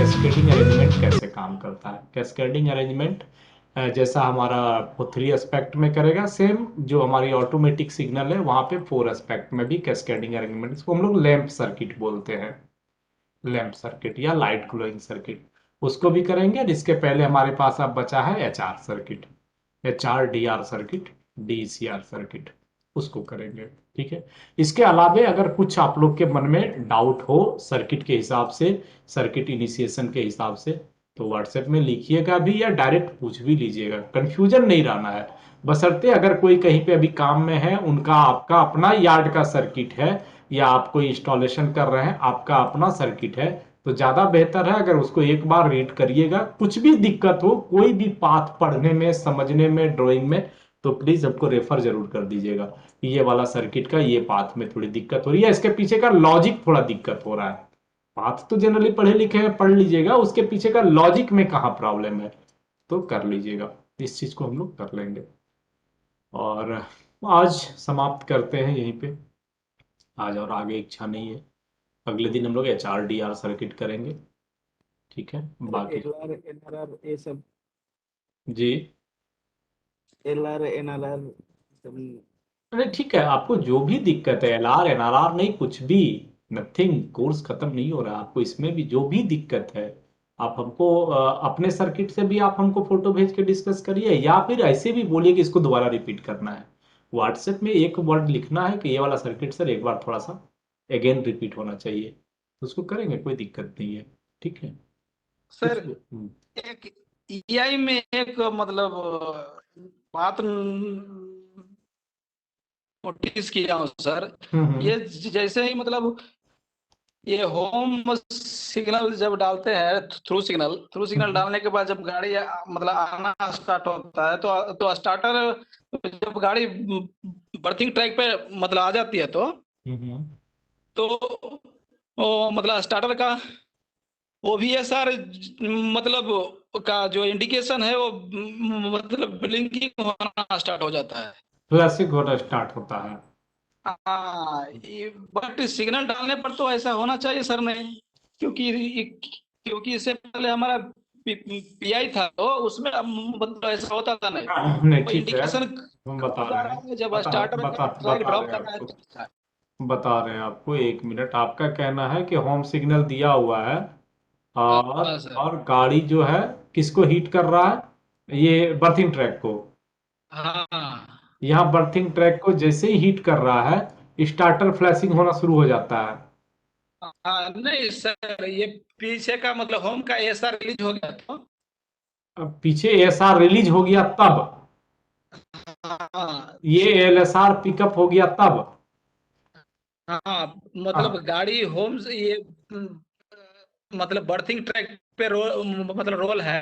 Cascading arrangement कैसे काम करता है। कैस्केडिंग अरेंजमेंट जैसा हमारा वो 3 एस्पेक्ट में करेगा, सेम जो हमारी ऑटोमेटिक सिग्नल है वहाँ पे 4 एस्पेक्ट में भी कैस्केडिंग अरेंजमेंट, इसको हम लोग लैंप सर्किट बोलते हैं। लैंप सर्किट या लाइट ग्लोइंग सर्किट उसको भी करेंगे। और इसके पहले हमारे पास अब बचा है HR circuit, HR DR circuit, DCR circuit, उसको करेंगे। ठीक है। इसके अलावे अगर कुछ आप लोग के मन में डाउट हो सर्किट के हिसाब से, सर्किट इनिशिएशन के हिसाब से, तो व्हाट्सएप में लिखिएगा भी या डायरेक्ट पूछ भी लीजिएगा, कंफ्यूजन नहीं रहना है। बशर्ते अगर कोई कहीं पे अभी काम में है, उनका आपका अपना यार्ड का सर्किट है, या आप कोई इंस्टॉलेशन कर रहे हैं आपका अपना सर्किट है, तो ज्यादा बेहतर है अगर उसको एक बार रीड करिएगा। कुछ भी दिक्कत हो, कोई भी पाथ पढ़ने में, समझने में, ड्राइंग में, तो प्लीज हमको रेफर जरूर कर दीजिएगा कि ये वाला सर्किट का ये पाथ में थोड़ी दिक्कत हो रही है, इसके पीछे का लॉजिक थोड़ा दिक्कत हो रहा है। पाथ तो जनरली पढ़े लिखे हैं, पढ़ लीजिएगा, उसके पीछे का लॉजिक में कहाँ प्रॉब्लम है तो कर लीजिएगा। इस चीज को हम लोग कर लेंगे। और आज समाप्त करते हैं यहीं पे। आज और आगे इच्छा नहीं है। अगले दिन हम लोग HR DR सर्किट करेंगे। ठीक है। बाकी एलआर एनआरआर ये सब, जी, एलआर एनआरआर सब। अरे ठीक है, आपको जो भी दिक्कत है, LR NRR नहीं, कुछ भी, नथिंग, कोर्स खत्म नहीं हो रहा। आपको इसमें भी जो भी दिक्कत है, आप हमको अपने सर्किट से भी आप हमको फोटो भेज के डिस्कस करिए, या फिर ऐसे भी बोलिए कि इसको दोबारा रिपीट करना है। व्हाट्सएप में एक वर्ड लिखना है कि ये वाला सर्किट सर एक बार थोड़ा सा अगेन रिपीट होना चाहिए, तो उसको करेंगे, कोई दिक्कत नहीं है। ठीक है। सर कुछ एक EI में एक मतलब बात नोटिस किया हूँ सर। हम्म ये जैसे ही मतलब ये होम सिग्नल जब डालते हैं, थ्रू सिग्नल हम्म डालने के बाद जब गाड़ी मतलब आना स्टार्ट होता है, तो स्टार्टर जब गाड़ी बर्थिंग ट्रैक पे मतलब आ जाती है, हम्म तो वो मतलब स्टार्टर का वो भी है सर, मतलब का जो इंडिकेशन है वो मतलब ब्लिंकिंग होना स्टार्ट हो जाता है। क्लासिक होना स्टार्ट होता है। हाँ, बट सिग्नल डालने पर तो ऐसा होना चाहिए सर, नहीं? क्योंकि इससे पहले हमारा PI था, तो उसमें मतलब ऐसा होता था नहीं। नहीं वो ठीक है, इंडिकेशन हम हो बता जा रहे रहा हैं, है, जब बता स्टार्टर बता का ट्रैक बता ड्रॉप रहे हैं कर रहा है आपको, तो। बता रहे हैं आपको। एक मिनट, आपका कहना है कि होम सिग्नल दिया हुआ है, हाँ सर। और गाड़ी जो है किसको हीट कर रहा है, ये बर्थिंग ट्रैक को। हाँ यहाँ बर्थिंग ट्रैक को जैसे ही हीट कर रहा है, स्टार्टर फ्लैशिंग होना शुरू हो जाता है। हाँ, नहीं सर, ये पीछे का मतलब होम का ऐसा रिलीज हो गया तो। अब पीछे ASR रिलीज हो गया तब, हाँ ये LSR पिकअप हो गया तब। हाँ, मतलब हाँ गाड़ी होम से ये मतलब बर्थिंग ट्रैक पे मतलब रोल है।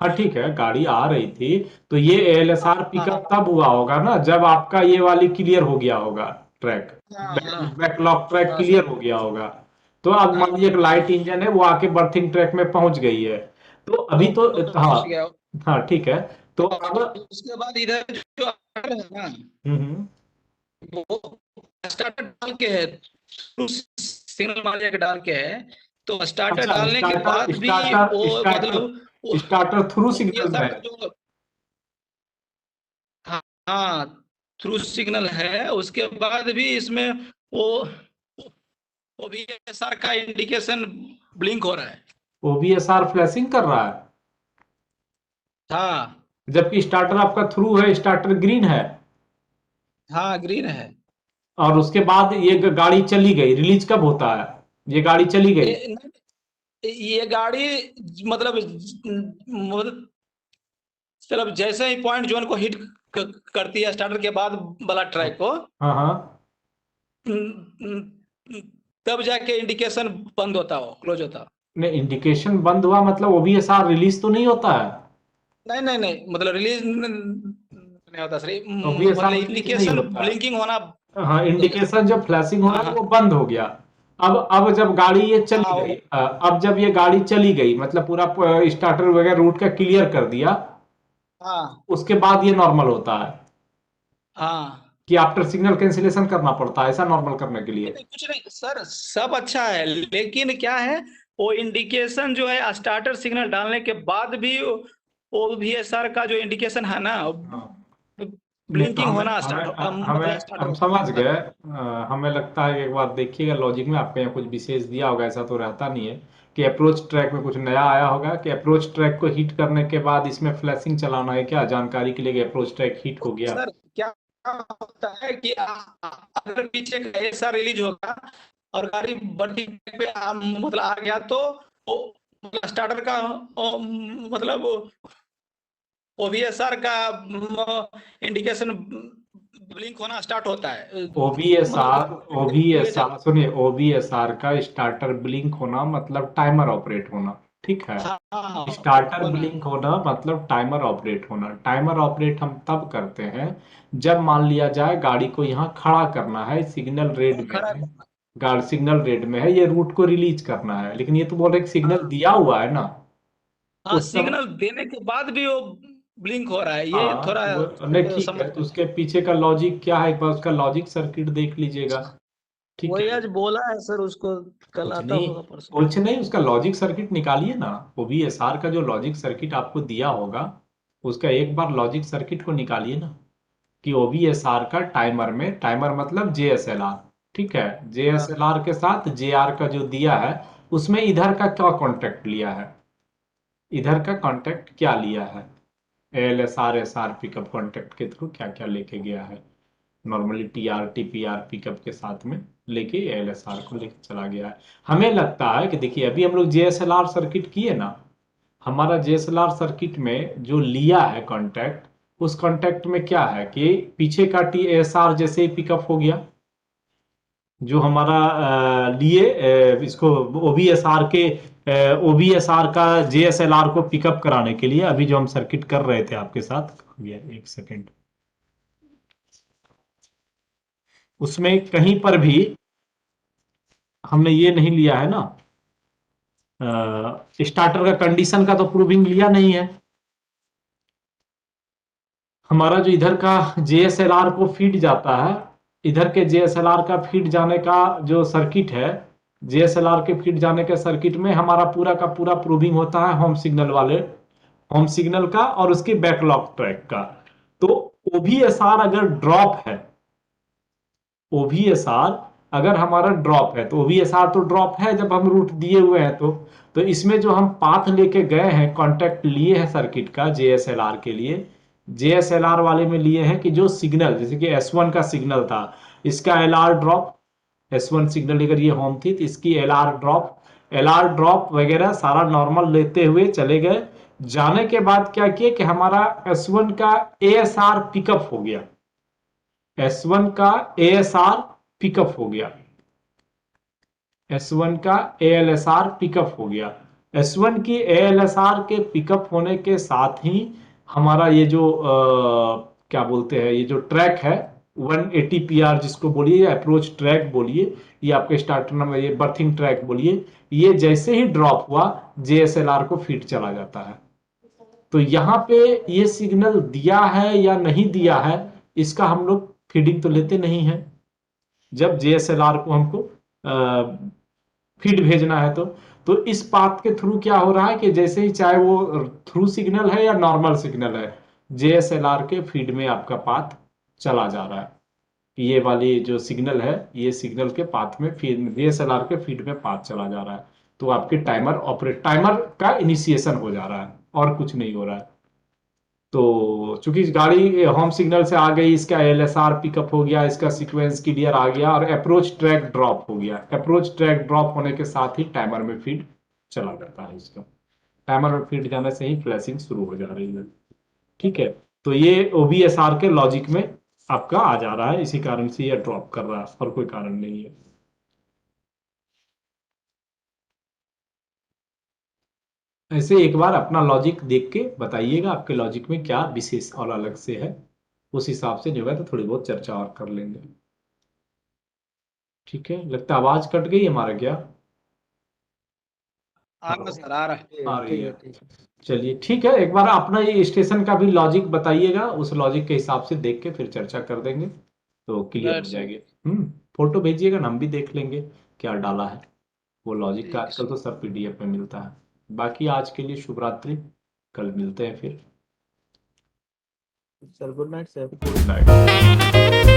हाँ ठीक है, गाड़ी आ रही थी, तो ये LSR हाँ पिकअप तब हुआ होगा ना जब आपका ये वाली क्लियर हो गया होगा ट्रैक, हाँ हाँ बैकलॉग ट्रैक हाँ क्लियर सर। हो गया होगा। तो अब मान लीजिए एक हाँ लाइट इंजन है, वो आके बर्थिंग ट्रैक में पहुंच गई है, तो अभी तो हाँ, पहुंच गया। हाँ ठीक है। तो हाँ, अब उसके बाद इधर जो है ना, हम्म वो स्टार्टर डाल के है, सिग्नल मारिया के डाल के है, तो स्टार्टर अच्छा, डालने के स्टार्टर बाद भी स्टार्टर वो मतलब स्टार्टर स्टार्टर थ्रू ये सिग्नल सर है। का जो, हाँ हाँ, थ्रू सिग्नल है, उसके बाद भी इसमें वो वो भी SR का इंडिकेशन ब्लिंक हो रहा है। OBSR फ्लैशिंग कर रहा है, हाँ जबकि स्टार्टर आपका थ्रू है, स्टार्टर ग्रीन है। हाँ, ग्रीन है। और उसके बाद ये गाड़ी चली गई, रिलीज कब होता है, ये गाड़ी चली गई। ये गाड़ी मतलब चलो, जैसे ही पॉइंट जोन को हिट करती है स्टार्टर के बाद वाला ट्रैक को, हाँ हाँ, तब जाके इंडिकेशन बंद होता हो, क्लोज होता हो। नहीं इंडिकेशन बंद हुआ मतलब OBSR रिलीज तो नहीं होता है। नहीं नहीं नहीं, मतलब रिलीज नहीं होता सर, मतलब OBSR रिलीज नहीं इंडिकेशन होता ब्लिंकिंग होना है। हाँ, बंद हो गया। इंडिकेशन जब फ्लैशिंग हो हाँ रहा है हाँ वो बंद हो गया। अब जब गाड़ी ये चली हाँ गई, अब जब ये गाड़ी चली गई मतलब पूरा स्टार्टर वगैरह रूट का क्लियर कर दिया, हाँ उसके बाद ये नॉर्मल होता है हाँ। कि आफ्टर सिग्नल कैंसिलेशन करना पड़ता है ऐसा नॉर्मल करने के नहीं लिए। नहीं, कुछ नहीं सर, सब अच्छा है, लेकिन क्या है, वो इंडिकेशन जो है स्टार्टर सिग्नल डालने के बाद भी OVSR का जो इंडिकेशन है ना, हाँ। नहीं तो ब्लिंकिंग हमें होना हमें स्टार्ट हमें स्टार्ट हम समझ गए। हमें लगता है कि एक बार देखिएगा लॉजिक में आपके यहाँ कुछ विशेष दिया होगा, ऐसा तो रहता नहीं है कि अप्रोच ट्रैक में कुछ नया आया होगा कि अप्रोच ट्रैक को हिट करने के बाद इसमें फ्लैशिंग चलाना है क्या, जानकारी के लिए कि अप्रोच ट्रैक हिट हो गया। सर क्या होता है कि अगर पीछे का ऐसा रिलीज होगा और गाड़ी बढ़ती पे मतलब आ गया तो स्टार्टर का मतलब OVSR का इंडिकेशन ब्लिंक होना स्टार्ट होता है, ओबीएसआर मतलब ओबीएसआर सुनिए, ओबीएसआर का स्टार्टर ब्लिंक होना मतलब टाइमर ऑपरेट होना, ठीक है। हाँ स्टार्टर होना ब्लिंक होना मतलब टाइमर ऑपरेट होना। टाइमर ऑपरेट हम तब करते हैं जब मान लिया जाए गाड़ी को यहाँ खड़ा करना है, सिग्नल रेड में खड़ा है, गाड़ी सिग्नल रेड में है, ये रूट को रिलीज करना है, लेकिन ये तो बोल रहे सिग्नल हाँ दिया हुआ है ना हाँ उस समय। सिग्नल देने के बाद भी वो ब्लिंक हो रहा है, ये हाँ थोड़ा वो नहीं ठीक है, तो समझ। उसके पीछे का लॉजिक क्या है, एक बार उसका लॉजिक सर्किट देख लीजिएगा, ठीक वही है। आज बोला है सर, उसको कल कुछ आता नहीं, होगा परसों। कुछ नहीं, उसका लॉजिक सर्किट निकालिए ना। ओबीएसआर का जो लॉजिक सर्किट आपको दिया होगा उसका एक बार लॉजिक सर्किट को निकालिए ना, कि ओबीएसआर का टाइमर में, टाइमर मतलब जेएसएलआर, ठीक है, हाँ जेएसएलआर के साथ जेआर का जो दिया है उसमें इधर का क्या कॉन्टेक्ट लिया है, इधर का कॉन्टेक्ट क्या लिया है, एएलएसआर एसआर पिकअप कॉन्टेक्ट के थ्रू क्या क्या लेके गया है। नॉर्मली टीआर टीपीआर पिकअप के साथ में लेके एएलएसआर को लेके चला गया है। हमें लगता है कि देखिए अभी हम लोग जेएसएलआर सर्किट किए ना, हमारा जेएसएलआर सर्किट में जो लिया है कांटेक्ट, उस कांटेक्ट में क्या है कि पीछे का टीएसआर जैसे ही पिकअप हो गया, जो हमारा लिए इसको ओबीएसआर के ओबीएसआर का जेएसएलआर को पिकअप कराने के लिए अभी जो हम सर्किट कर रहे थे आपके साथ, एक सेकेंड, उसमें कहीं पर भी हमने ये नहीं लिया है ना, स्टार्टर का कंडीशन का तो प्रूविंग लिया नहीं है। हमारा जो इधर का जेएसएलआर को फीड जाता है, इधर के जेएसएलआर का फीड जाने का जो सर्किट है, जेएसएलआर के फीड जाने के सर्किट में हमारा पूरा का पूरा प्रूविंग होता है होम सिग्नल वाले, होम सिग्नल का और उसके बैकलॉग ट्रैक का। तो ओवीएसआर अगर ड्रॉप है, ओवीएसआर अगर हमारा ड्रॉप है, तो ओवीएसआर तो ड्रॉप है जब हम रूट दिए हुए हैं, तो इसमें जो हम पाथ लेके गए हैं, कांटेक्ट लिए हैं सर्किट का जेएसएलआर के लिए, जेएसएलआर वाले में लिए हैं कि जो सिग्नल जैसे कि S1 का सिग्नल था, इसका एलआर ड्रॉप, S1 सिग्नल अगर ये होम थी तो इसकी एलआर ड्रॉप वगैरह सारा नॉर्मल लेते हुए चले गए। जाने के बाद क्या किए कि हमारा S1 का एएसआर पिकअप हो गया, S1 का एएसआर पिकअप हो गया, S1 का एएलएसआर पिकअप हो गया। S1 की एएलएसआर के पिकअप होने के साथ ही हमारा ये जो क्या बोलते हैं, ये जो ट्रैक है 180 पीआर जिसको बोलिए, या अप्रोच ट्रैक बोलिए, ये आपके स्टार्टर नंबर, ये बर्थिंग ट्रैक बोलिए, ये जैसे ही ड्रॉप हुआ जेएसएलआर को फीड चला जाता है। तो यहाँ पे ये सिग्नल दिया है या नहीं दिया है, इसका हम लोग फीडिंग तो लेते नहीं है। जब जेएसएलआर को हमको फीड भेजना है तो इस पाथ के थ्रू क्या हो रहा है कि जैसे ही चाहे वो थ्रू सिग्नल है या नॉर्मल सिग्नल है, जेएसएलआर के फीड में आपका पाथ चला जा रहा है। ये वाली जो सिग्नल है, ये सिग्नल के पाथ में जेएसएलआर के फीड में पाथ चला जा रहा है, तो आपके टाइमर का इनिशिएशन हो जा रहा है और कुछ नहीं हो रहा है। तो चूंकि गाड़ी होम सिग्नल से आ गई, इसका एलएसआर पिकअप हो गया, इसका सीक्वेंस क्लियर आ गया और अप्रोच ट्रैक ड्रॉप हो गया। अप्रोच ट्रैक ड्रॉप होने के साथ ही टाइमर में फीड चला जाता है इसका, टाइमर में फीड जाने से ही फ्लैशिंग शुरू हो जा रही है, ठीक है। तो ये ओबीएसआर के लॉजिक में आपका आ जा रहा है, इसी कारण से ये ड्रॉप कर रहा है और कोई कारण नहीं है। ऐसे एक बार अपना लॉजिक देख के बताइएगा आपके लॉजिक में क्या विशेष और अलग से है, उस हिसाब से जो है तो थोड़ी बहुत चर्चा और कर लेंगे, ठीक है। लगता है आवाज कट गई हमारा क्या, आ रहा सर, आ रहा है। आ रही ठीक है। है ठीक है। चलिए ठीक है, एक बार अपना ये स्टेशन का भी लॉजिक बताइएगा, उस लॉजिक के हिसाब से देख के फिर चर्चा कर देंगे तो क्लियर हो राइट सर। जाएगी। फोटो भेजिएगा ना, हम भी देख लेंगे क्या डाला है। वो लॉजिक ठीक का है आजकल तो सब PDF में मिलता है। बाकी आज के लिए शुभ रात्रि, कल मिलते हैं फिर। Sir good night sir. Good night.